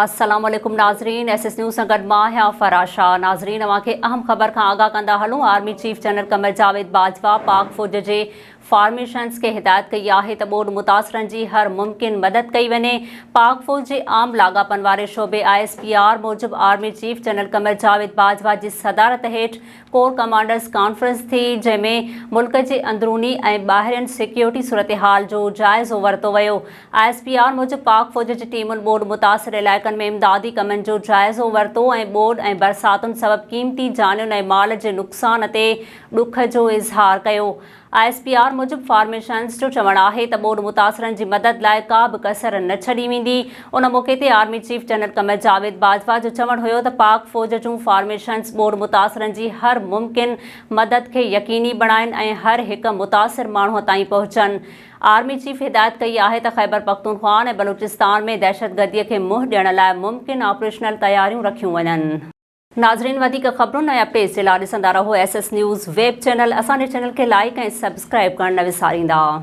अस्सलाम वालेकुम नाजरीन, SS न्यूज़ सां गॾु मां आहियां फराशा। नाजरीन, अवांखे अहम ख़बर खां आगाह कंदा हलूं। Army chief general Qamar Javed Bajwa पाक फ़ौज जे फार्मेशन्स खे हिदायत कई आहे त ॿोॾि मुतासिरनि जी हर मुमकिन मदद कई वञे। पाक फ़ौज जे आम लाॻापन वारे शोबे ISPR मूजिबि army chief general Qamar Javed Bajwa जी सदारत हेठि कोर कमांडर्स कॉन्फ्रेंस थी, जंहिंमें मुल्क जे अंदरूनी ऐं ॿाहिरियन सिक्योरिटी सूरत-हाल जो जाइज़ो वरितो वियो। ISPR मूजिबि पाक फ़ौज जी टीमुनि ॿोॾि मुतासिर इलाइक़नि में इमदादी कमनि जो जाइज़ो वरितो ऐं ॿोॾि ऐं बरसातुनि सबबि क़ीमती जानियुनि ऐं माल जे नुक़सान ते ॾुख जो इज़हार कयो। ISPR मूजिबि फार्मेशन्स जो चवणु आहे त ॿोॾि मुतासिरनि जी मदद लाइ का बि कसर न छॾी वेंदी। उन मौक़े ते army chief general Qamar Javed Bajwa जो चवणु हुयो त पाक फ़ौज जूं फार्मेशन्स ॿोॾि मुतासिरनि जी हर मुमकिन मदद खे यकीनी बणाइनि ऐं हर हिक मुतासिर माण्हूअ ताईं पहुचनि। आर्मी चीफ हिदायत कई आहे त ख़ैबर पख्तूनख्वा ऐं बलूचिस्तान में दहशतगर्दीअ खे मुंहुं ॾियण लाइ मुमकिन ऑपरेशनल तयारियूं रखियूं वञनि। नाज़रीन, वधीक ख़बरुनि ऐं अपडेट्स जे लाइ ॾिसंदा रहो SS न्यूज़ वेब चैनल। असांजे चैनल खे लाइक ऐं सब्सक्राइब करणु न विसारींदा।